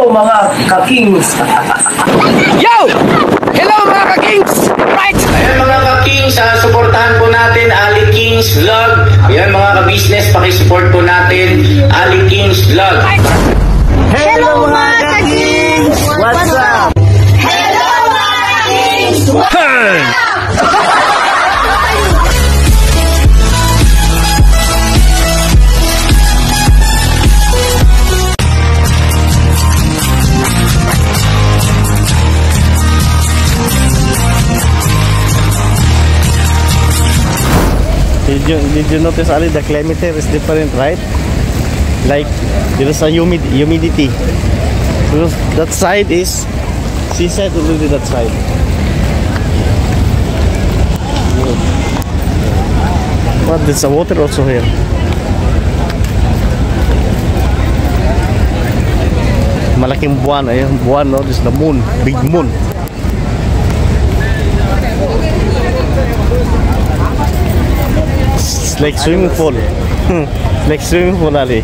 mga ka-kings! Yo! Hello mga ka-kings! Right! Ayan mga ka-kings, supportahan po natin Ali Kings Vlog. Ayan mga ka-business, pakisupport po natin Ali Kings Vlog. Hello mga ka-kings! What's up? Hello mga kings! Hey! Did you notice, Ali, the climate here is different, right? Like there is a humidity. Because that side is seaside, only that side. But there's a water also here. Malaking buwan, ayun, buwan, no? This is the moon, big moon. It's like swimming pool. Like swimming pool, Ali.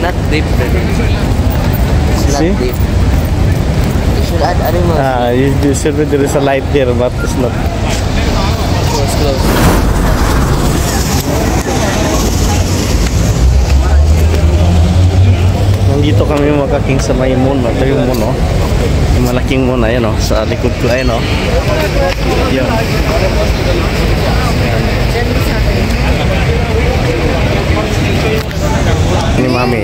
Not deep. It's See? not deep. You should add animals. You said there is a light there, but it's not. Close, close. Nandito kami makaking sa may moon. Ito yung moon, no? Yung malaking moon, ayan, no? Sa likod ko, ayan, no? Yun. Ni Mami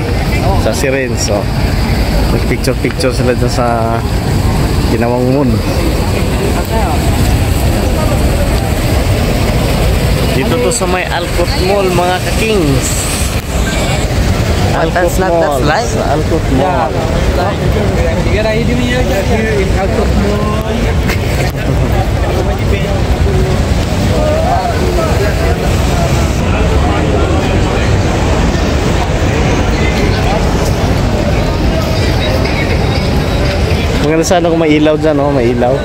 sa Siren, so nagpicture sila dyan sa ginawang moon. Dito to sa may Alcott Mall, mga ka-kings. Alcott That's not Mall, that slide? sa Alcott Mall. Maganda sana kung may ilaw dyan, no? May ilaw.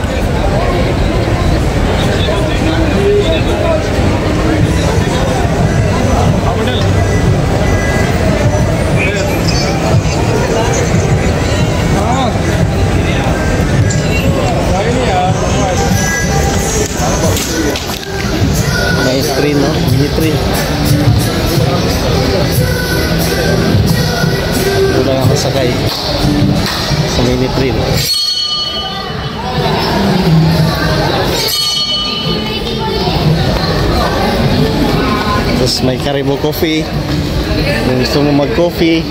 May screen, no? Mini screen. Wala nga masakay sa mini train. Tapos may Caribou coffee. Kung gusto mo mag-coffee.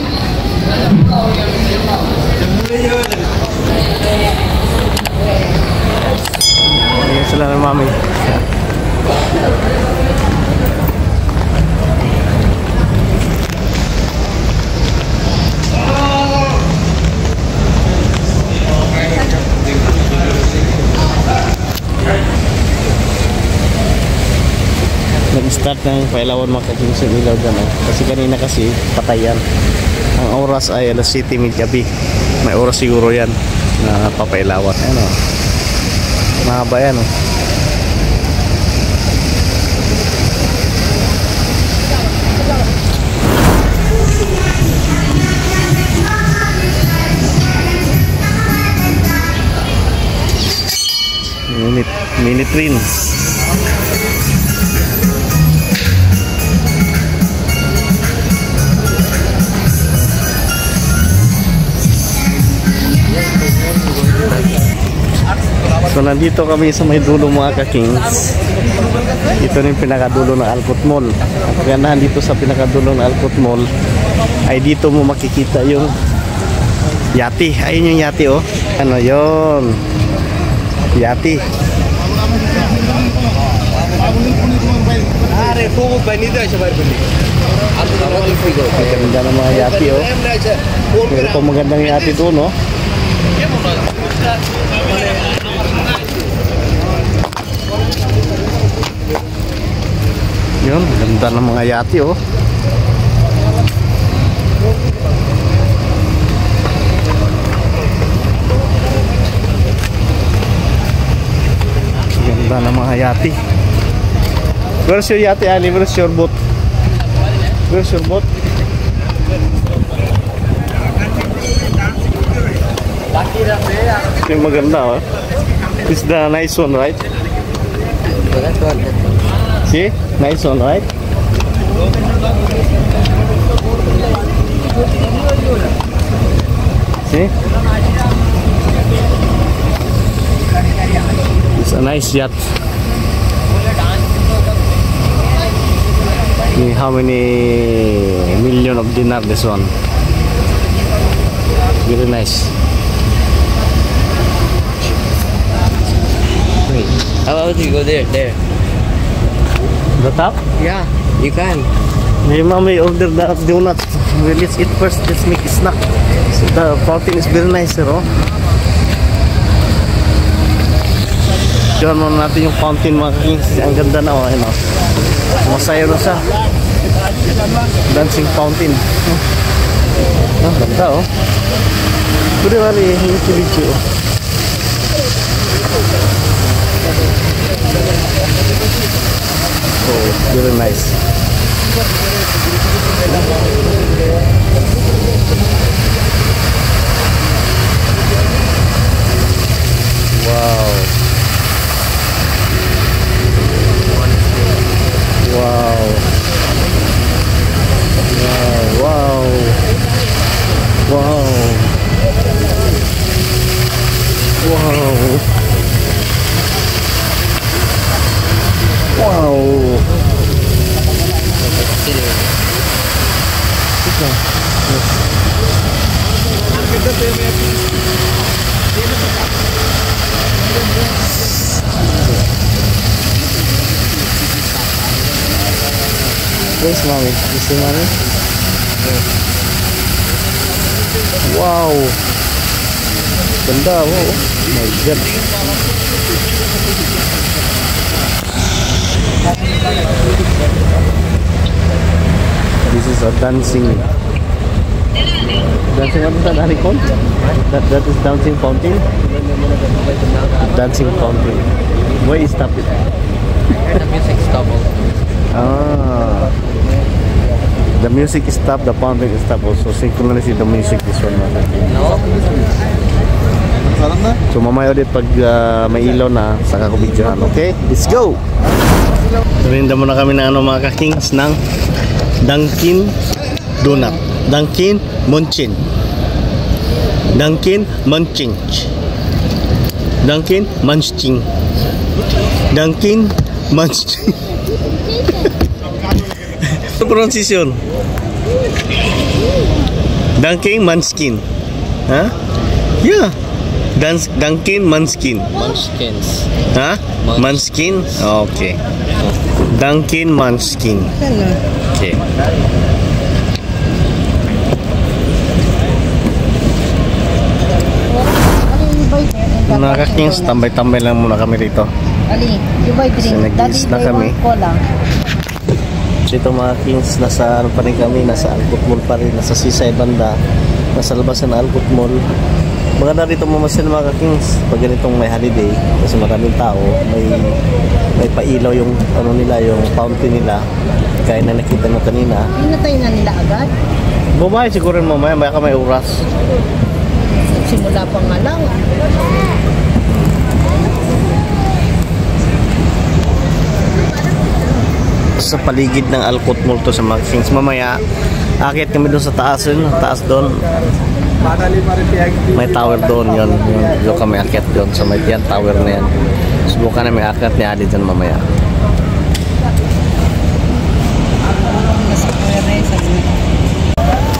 Ayan sila ng Mami. Nag-start ng pailawan mga ka-kings yung ilaw dyan, oh. Kasi kanina kasi patayan. Ang oras ay alas 7 gabi. May oras siguro yan na papailawan. Ayan, oh. Mahaba yan, oh. Mini train. So nandito kami sa may dulo mga ka-kings. Ito na yung pinakadulo ng Alcott Mall. Ang kagandahan dito sa pinakadulo ng Alcott Mall ay dito mo makikita yung yati. Ayun yung yati, oh. Ano yon? Yati. Maganda ng mga yati, oh. Pero kung magandang yati doon, oh. Yun, ganda ng mga yati, oh. Ganda ng mga yati. Where's your yati, Ali? Where's your boat? Where's your boat? Yung maganda, oh. This is the nice one, right? That one. See? Nice one, right? See? It's a nice yacht. How many million of dinar this one? Very nice. Wait. How about you go there? There. The top? Yeah, you can. Hey, mommy, order the donuts. Well, let's eat first. Let's make a snack. So the fountain is very nice, oh. Diyan mo natin yung fountain, mga kings. Ang ganda na, oh. Ano? Masaya na siya. Dancing fountain. Oh, ganda, oh. Pwede wali, yung video. Oh, very nice. Wow. Wow. Wow. Wow. Wow. Wow. Where's mommy? You see mommy? Wow. Ganda, wow. My God. This is a dancing. Dancing, what is that, Harikon? That is dancing fountain? Dancing fountain. Where is stop it? The music stop. Ah. The music is stop, the fountain is stop also. Synchronize the music this one. No. So mamaya ulit pag may ilaw na, saka ko videohan. Okay? Let's go! Rinda muna kami ng ano, mga ka-kings ng Dunkin Donut. Dunkin Munchin. Dunkin Munching. Dunkin Munching. Dunkin Munching. Ano pronunciation? Dunkin Munchkin. Ha? Yeah. Dunkin Munchkin. Munchkins. Ha? Munchkin? Okay. Dunkin Munchkin. Okay. Mga ka-kings, tambay-tambay lang muna kami rito. Ali, you buy Kasi drink. nag-iis na Daddy, kami. cola. Dito mga kings, nasa ano pa rin kami, nasa Alcott Mall pa rin, nasa Sisay banda, nasa labas ng Alcott Mall. Maganda rito mamasyal mga ka-kings pag ganitong may holiday kasi maraming tao, may pailaw yung ano nila, yung fountain nila, kaya na nakita mo kanina. Pinatay na nila agad. Bumay siguro mamaya, may ka may oras. Simula pa nga lang. Sa paligid ng Alcott Mall to sa mga kings. Mamaya, akit kami doon sa taas yun, taas doon. May tower doon yun. Doon kami akit doon sa may yan, tower na yan. Subukan na may akit ni Ali dyan mamaya.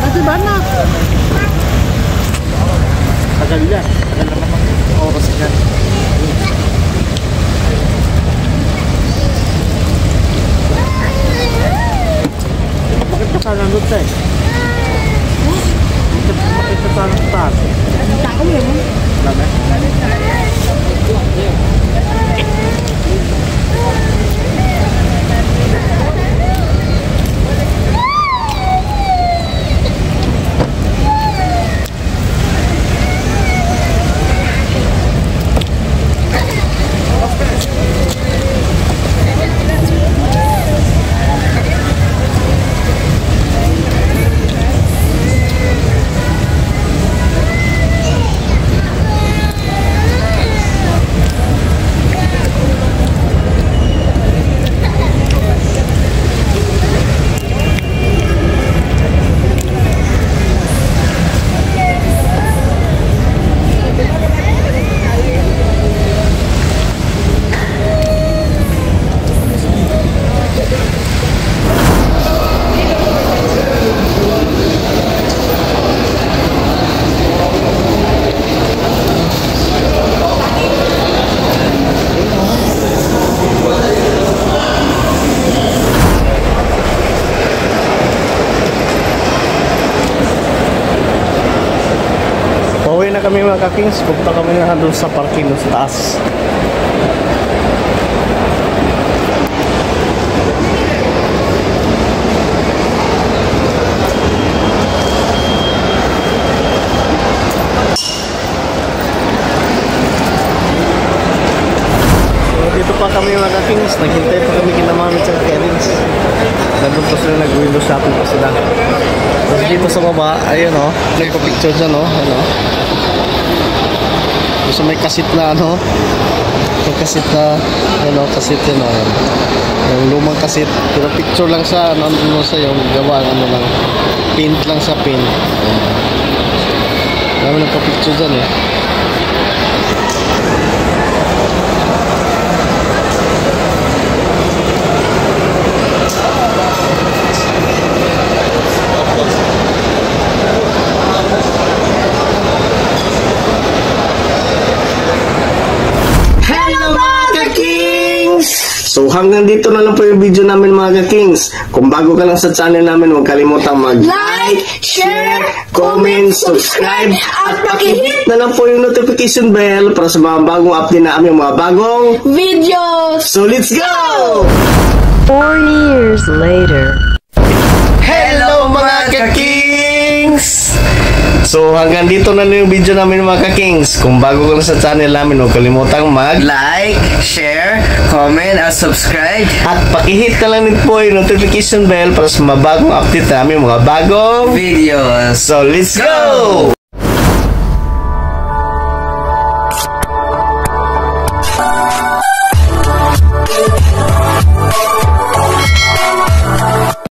Kasi ba na? Tagal yan. Tagal naman ang oras yan. Bakit ka sana nandun tayo? Bakit ka sana sa taas? Tao yun. Dami? na kami mga ka-Kings. Punta kami na doon sa parking doon sa taas. Dito pa kami mga ka-Kings, naghintay pa kami kina Mami at Kerins. Nandun pa sila, nag-window shopping pa sila. Tapos dito sa baba, ayun o, nagpa-picture dyan o, ano. So may kasit na ano, may kasit na, ano, kasit yun o, yan. Yung lumang kasit, pero picture lang siya, ano sa yung gawa, ano lang, paint lang sa paint. Dami nagpa-picture dyan eh. So hanggang dito na lang po yung video namin mga ka-Kings. Kung bago ka lang sa channel namin, huwag kalimutang Like, share, comment, subscribe, at pakihit na lang po yung notification bell para sa mga bagong update na aming mga bagong videos. So let's go! 40 years later. Hello mga ka-Kings! So hanggang dito na lang yung video namin mga ka-Kings. Kung bago ka lang sa channel namin, huwag kalimutang Like, share, comment, at subscribe. at pakihit na lang din po yung notification bell para sa mga bagong update namin, mga bagong Videos. So let's go!